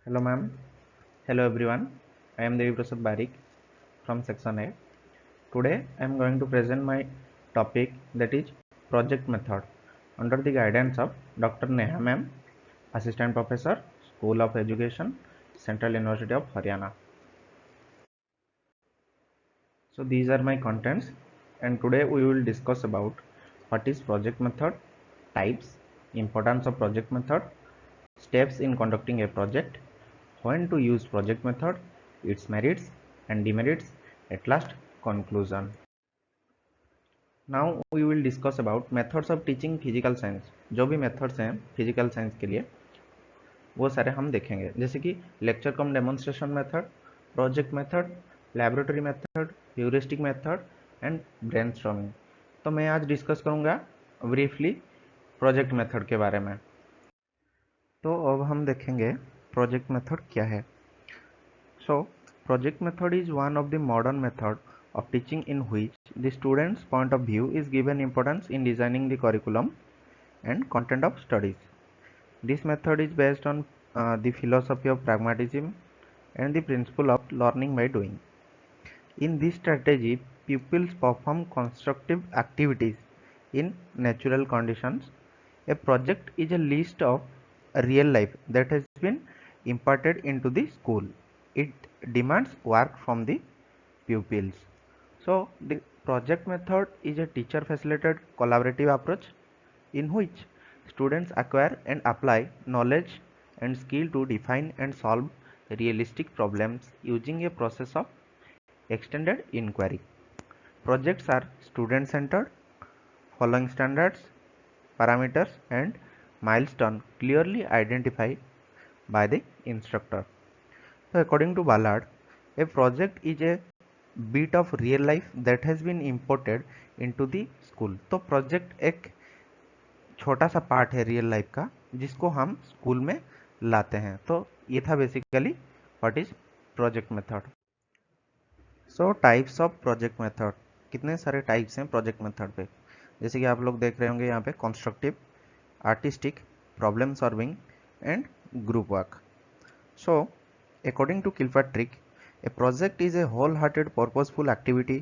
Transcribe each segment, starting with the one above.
Hello ma'am. Hello everyone. I am Devi Prasad Barik from section A. Today I am going to present my topic, that is project method, under the guidance of Dr. Neha ma'am, Assistant Professor, School of Education, Central University of Haryana. So these are my contents, and today we will discuss about what is project method, types, importance of project method, steps in conducting a project, when to use project method, its merits and demerits, at last conclusion. Now we will discuss about methods of teaching physical science. जो भी methods हैं physical science के लिए वो सारे हम देखेंगे, जैसे कि lecture come demonstration method, project method, laboratory method, heuristic method and brainstorming. तो मैं आज डिस्कस करूंगा ब्रीफली प्रोजेक्ट मेथड के बारे में। तो अब हम देखेंगे प्रोजेक्ट मेथड क्या है। So, project method is one of the modern method of teaching in which the student's point of view is given importance in designing the curriculum and content of studies. This method is based on the philosophy of pragmatism and the principle of learning by doing. In this strategy, pupils perform constructive activities in natural conditions. A project is a list of real life that has been imparted into the school. It demands work from the pupils. So, the project method is a teacher facilitated collaborative approach in which students acquire and apply knowledge and skill to define and solve realistic problems using a process of extended inquiry. Projects are student centered, following standards, parameters, and milestones clearly identified by the instructor. So, according to Ballard, a project is a bit of real life that has been imported into the school. तो project एक छोटा सा part है real life का जिसको हम school में लाते हैं। तो ये था basically what is project method. So types of project method, कितने सारे टाइप्स हैं प्रोजेक्ट मेथड पे, जैसे कि आप लोग देख रहे होंगे यहाँ पे constructive, artistic, problem solving and group work. So according to Kilpatrick, a project is a whole-hearted purposeful activity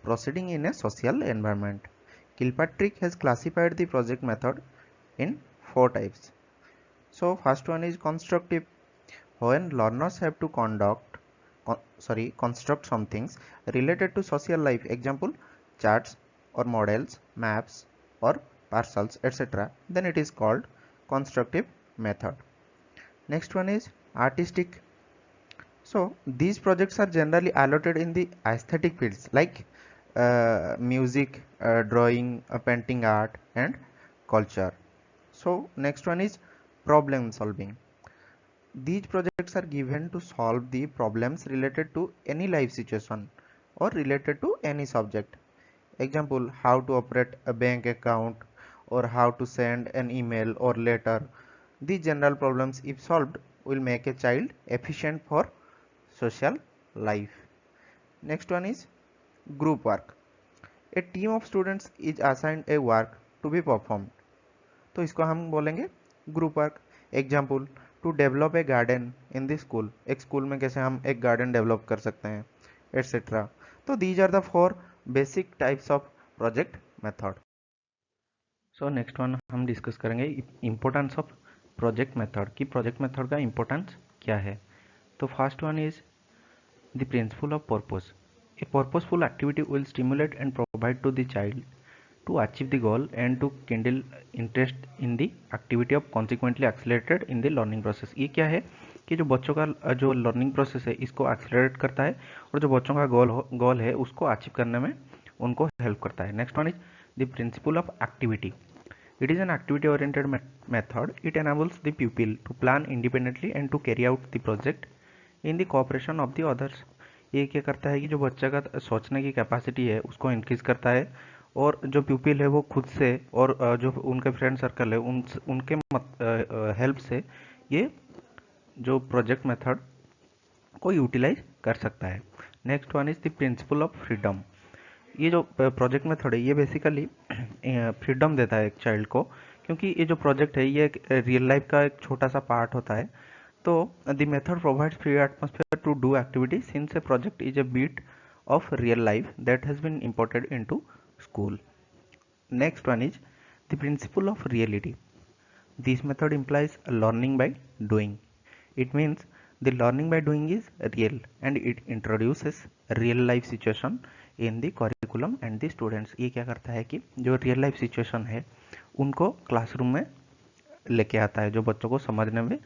proceeding in a social environment. Kilpatrick has classified the project method in 4 types. So first one is constructive, when learners have to construct some things related to social life, example charts or models, maps or parcels, etc. Then it is called constructive method. Next one is artistic. So these projects are generally allotted in the aesthetic fields like music, drawing, painting, art and culture. So next one is problem solving. These projects are given to solve the problems related to any life situation or related to any subject. Example, how to operate a bank account or how to send an email or letter. These general problems, if solved, will make a child efficient for social life. Next one is group work. A team of students is assigned a work to be performed. तो इसको हम बोलेंगे group work. Example, to develop a garden in the school, एक school में कैसे हम एक garden develop कर सकते हैं, एटसेट्रा। तो these are the 4 basic types of project method. So next one हम डिस्कस करेंगे इम्पोर्टेंस ऑफ प्रोजेक्ट मेथड, कि प्रोजेक्ट मेथड का इम्पोर्टेंस क्या है। तो first one is the principle of purpose. A purposeful activity will stimulate and provide to the child to achieve the goal and to kindle interest in the activity of consequently accelerated in the learning process. ये क्या है कि जो बच्चों का जो learning process है इसको एक्सेलरेट करता है और जो बच्चों का गोल है उसको अचीव करने में उनको हेल्प करता है। Next one is the principle of activity. It is an activity oriented method. It enables the pupil to plan independently and to carry out the project in the cooperation of the others. ये क्या करता है कि जो बच्चा का सोचने की कैपेसिटी है उसको इंक्रीज करता है और जो प्यूपिल है वो खुद से और जो उनके फ्रेंड सर्कल है उनके हेल्प से ये जो प्रोजेक्ट मेथड को यूटिलाइज कर सकता है. Next one is the principle of freedom. ये जो प्रोजेक्ट मेथड है ये बेसिकली फ्रीडम देता है एक चाइल्ड को, क्योंकि ये जो प्रोजेक्ट है ये एक रियल लाइफ का एक छोटा सा पार्ट होता है तो the method provides free atmosphere to do activity since a project is a bit of real life that has been imported into school. Next one is the principle of reality. This method implies learning by doing. It means the learning by doing is real and it introduces real life situation in the curriculum and the students. ये क्या करता है कि जो real life situation है उनको classroom में लेके आता है, जो बच्चों को समझने में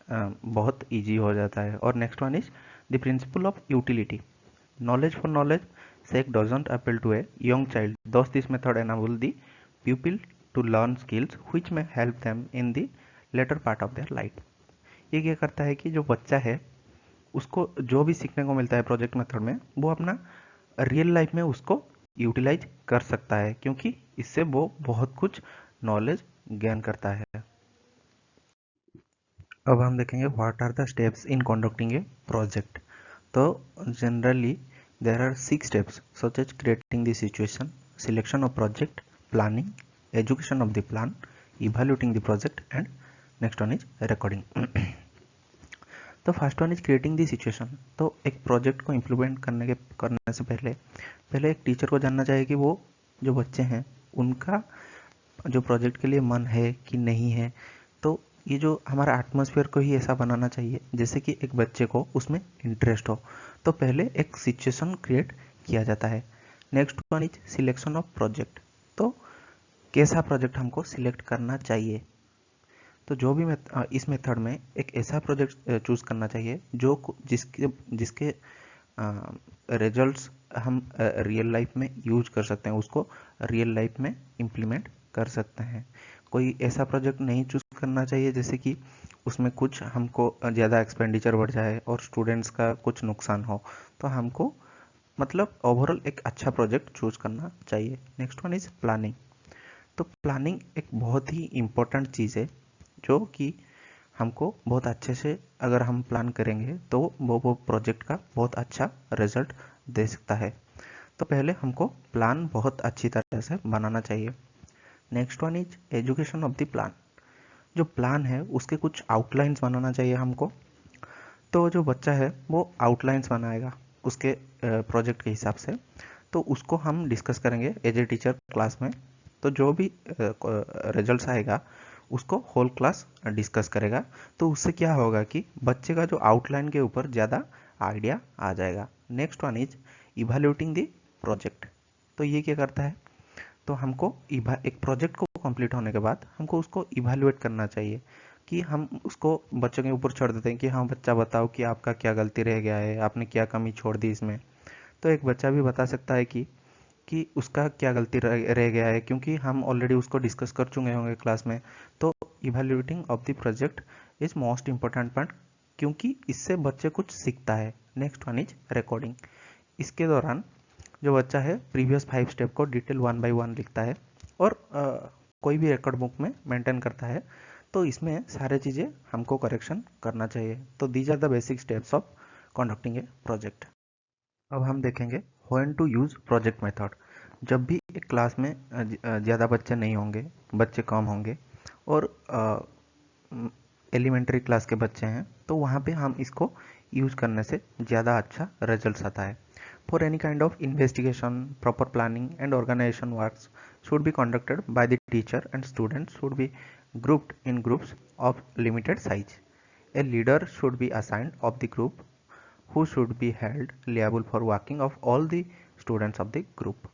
बहुत इजी हो जाता है. और next one is the principle of utility. Knowledge for knowledge sake doesn't appeal to a young child. Thus, this method enables the pupil to learn skills which may help them in the later part of their life. ये क्या करता है कि जो बच्चा है उसको जो भी सीखने को मिलता है प्रोजेक्ट मेथड में वो अपना रियल लाइफ में उसको यूटिलाइज कर सकता है, क्योंकि इससे वो बहुत कुछ नॉलेज गेन करता है. अब हम देखेंगे what are the steps in conducting a project. तो generally there are 6 steps such as creating the situation, selection of project, planning, education of the plan, evaluating the project and next one is recording. तो first one is creating the situation. तो एक project को implement करने से पहले एक teacher को जानना चाहिए कि वो जो बच्चे हैं उनका जो प्रोजेक्ट के लिए मन है कि नहीं है. तो ये जो हमारा एटमॉस्फेयर को ही ऐसा बनाना चाहिए जैसे कि एक बच्चे को उसमें इंटरेस्ट हो. तो पहले एक सिचुएशन क्रिएट किया जाता है. Next one is selection of project. तो कैसा प्रोजेक्ट हमको सिलेक्ट करना चाहिए. तो जो भी इस मेथड में एक ऐसा प्रोजेक्ट चूज करना चाहिए जो जिसके रिजल्ट्स हम रियल लाइफ में यूज कर सकते हैं, उसको रियल लाइफ में इम्प्लीमेंट कर सकते हैं. कोई ऐसा प्रोजेक्ट नहीं चूज करना चाहिए जैसे कि उसमें कुछ हमको ज़्यादा एक्सपेंडिचर बढ़ जाए और स्टूडेंट्स का कुछ नुकसान हो. तो हमको मतलब ओवरऑल एक अच्छा प्रोजेक्ट चूज करना चाहिए. Next one is planning. तो प्लानिंग एक बहुत ही इम्पोर्टेंट चीज़ है जो कि हमको बहुत अच्छे से अगर हम प्लान करेंगे तो वो प्रोजेक्ट का बहुत अच्छा रिजल्ट दे सकता है. तो पहले हमको प्लान बहुत अच्छी तरह से बनाना चाहिए. Next one is education of the plan. जो प्लान है उसके कुछ आउटलाइंस बनाना चाहिए हमको. तो जो बच्चा है वो आउटलाइंस बनाएगा उसके प्रोजेक्ट के हिसाब से. तो उसको हम डिस्कस करेंगे एज ए टीचर क्लास में. तो जो भी रिजल्ट्स आएगा उसको होल क्लास डिस्कस करेगा. तो उससे क्या होगा कि बच्चे का जो आउटलाइन के ऊपर ज़्यादा आइडिया आ जाएगा. Next one is evaluating the project. तो ये क्या करता है, तो हमको एक प्रोजेक्ट को कंप्लीट होने के बाद हमको उसको इवैल्यूएट करना चाहिए कि हम उसको बच्चों के ऊपर छोड़ देते हैं कि हाँ बच्चा बताओ कि आपका क्या गलती रह गया है, आपने क्या कमी छोड़ दी इसमें. तो एक बच्चा भी बता सकता है कि उसका क्या गलती रह गया है, क्योंकि हम ऑलरेडी उसको डिस्कस कर चुके होंगे क्लास में. तो evaluating of the project is most important point, क्योंकि इससे बच्चे कुछ सीखता है. Next one is recording. इसके दौरान जो बच्चा है प्रीवियस 5 स्टेप को डिटेल 1 बाय 1 लिखता है और कोई भी रिकॉर्ड बुक में मेंटेन करता है. तो इसमें सारे चीज़ें हमको करेक्शन करना चाहिए. तो these are the basic steps of conducting a project. अब हम देखेंगे when to use project method. जब भी एक क्लास में ज़्यादा बच्चे नहीं होंगे, बच्चे कम होंगे और एलिमेंट्री क्लास के बच्चे हैं, तो वहाँ पे हम इसको यूज़ करने से ज़्यादा अच्छा रिजल्ट आता है. For any kind of investigation, proper planning and organization works should be conducted by the teacher and students should be grouped in groups of limited size. A leader should be assigned of the group who should be held liable for working of all the students of the group.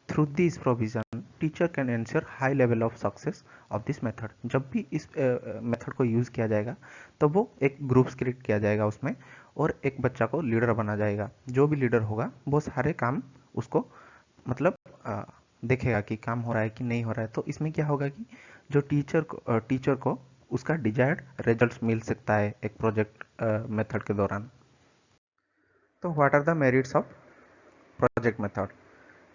Through this provision, teacher can ensure high level of success of this method. जब भी इस method को use किया जाएगा तो वो एक groups create किया जाएगा उसमें और एक बच्चा को लीडर बना जाएगा. जो भी लीडर होगा वो सारे काम उसको मतलब देखेगा कि काम हो रहा है कि नहीं हो रहा है. तो इसमें क्या होगा कि जो टीचर को उसका डिजायर्ड रिजल्ट्स मिल सकता है एक प्रोजेक्ट मेथड के दौरान. तो what are the merits of project method.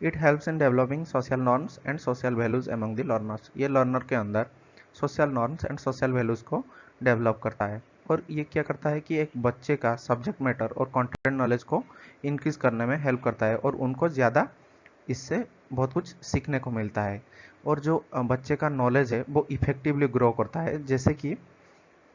It helps in developing social norms and social values among the learners. ये लर्नर के अंदर social norms and social values को डेवलप करता है. और ये क्या करता है कि एक बच्चे का सब्जेक्ट मैटर और कंटेंट नॉलेज को इंक्रीज करने में हेल्प करता है और उनको ज़्यादा इससे बहुत कुछ सीखने को मिलता है. और जो बच्चे का नॉलेज है वो इफेक्टिवली ग्रो करता है, जैसे कि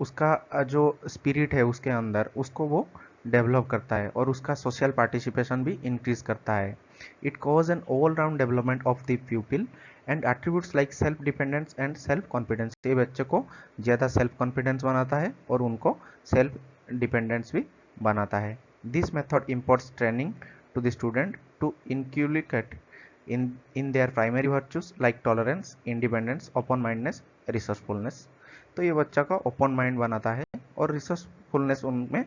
उसका जो स्पिरिट है उसके अंदर उसको वो डेवलप करता है और उसका सोशल पार्टिसिपेशन भी इंक्रीज करता है। It cause an all round development of the pupil and attributes like self dependence and self confidence. ये बच्चे को ज़्यादा सेल्फ कॉन्फिडेंस बनाता है और उनको सेल्फ डिपेंडेंस भी बनाता है। This method imports training to the student to inculcate in their primary virtues like tolerance, independence, open mindedness, resourcefulness। तो ये बच्चा का ओपन माइंड बनाता है और रिसोर्सफुलनेस उनमें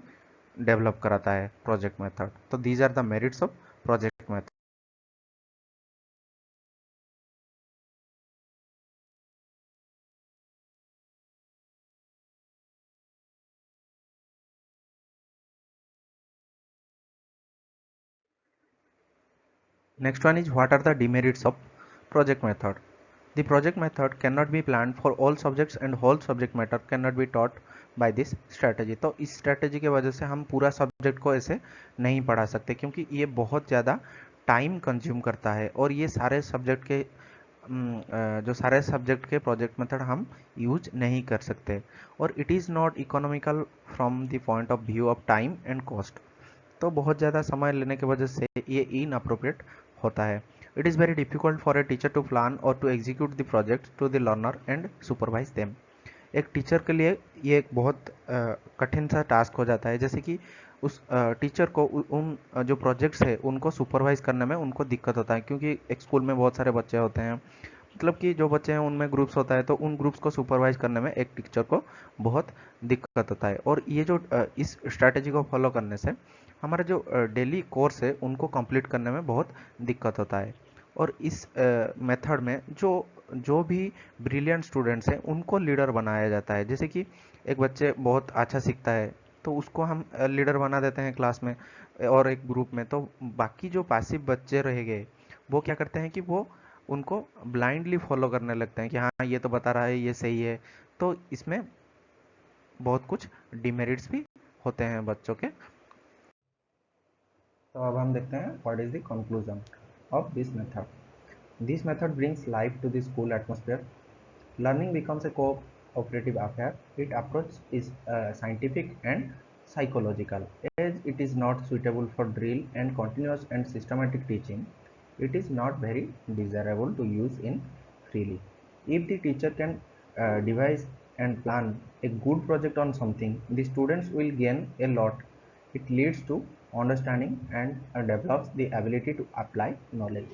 डेवलप कराता है प्रोजेक्ट मेथड। तो these are the merits of project method. Next one is what are the demerits of project method. The project method cannot be planned for all subjects and whole subject matter cannot be taught by this strategy। तो इस strategy की वजह से हम पूरा subject को ऐसे नहीं पढ़ा सकते क्योंकि ये बहुत ज़्यादा टाइम कंज्यूम करता है और ये सारे सब्जेक्ट के जो सारे सब्जेक्ट के प्रोजेक्ट मेथड हम यूज नहीं कर सकते और it is not economical from the point of view of time and cost. तो बहुत ज़्यादा समय लेने की वजह से ये इनअप्रोप्रिएट होता है। It is very difficult for a teacher to plan और to execute the project to the learner and supervise them. एक टीचर के लिए ये एक बहुत कठिन सा टास्क हो जाता है, जैसे कि उस टीचर को उन जो प्रोजेक्ट्स है उनको सुपरवाइज करने में उनको दिक्कत होता है क्योंकि एक स्कूल में बहुत सारे बच्चे होते हैं, मतलब कि जो बच्चे हैं उनमें ग्रुप्स होता है तो उन ग्रुप्स को सुपरवाइज करने में एक टीचर को बहुत दिक्कत होता है। और ये जो इस स्ट्रैटेजी को फॉलो करने से हमारा जो डेली कोर्स है उनको कंप्लीट करने में बहुत दिक्कत होता है। और इस मेथड में जो जो भी ब्रिलियंट स्टूडेंट्स हैं उनको लीडर बनाया जाता है। जैसे कि एक बच्चे बहुत अच्छा सीखता है तो उसको हम लीडर बना देते हैं क्लास में और एक ग्रुप में, तो बाकी जो पैसिव बच्चे रह गए वो क्या करते हैं कि वो उनको ब्लाइंडली फॉलो करने लगते हैं कि हाँ ये तो बता रहा है ये सही है। तो इसमें बहुत कुछ डिमेरिट्स भी होते हैं बच्चों के। तो अब हम देखते हैं what is the conclusion of this method. This method brings life to the school atmosphere. Learning becomes a cooperative affair. Its approach is scientific and psychological. As it is not suitable for drill and continuous and systematic teaching, it is not very desirable to use in freely. If the teacher can devise and plan a good project on something, the students will gain a lot. It leads to understanding and develops the ability to apply knowledge.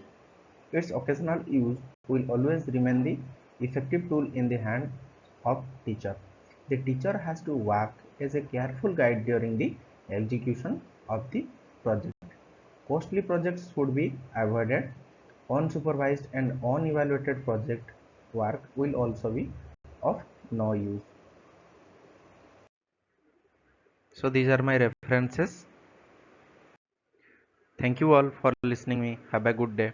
Its occasional use will always remain the effective tool in the hand of teacher. The teacher has to work as a careful guide during the execution of the project. Costly projects should be avoided. Unsupervised and unevaluated project work will also be of no use. So these are my references. Thank you all for listening me. Have a good day.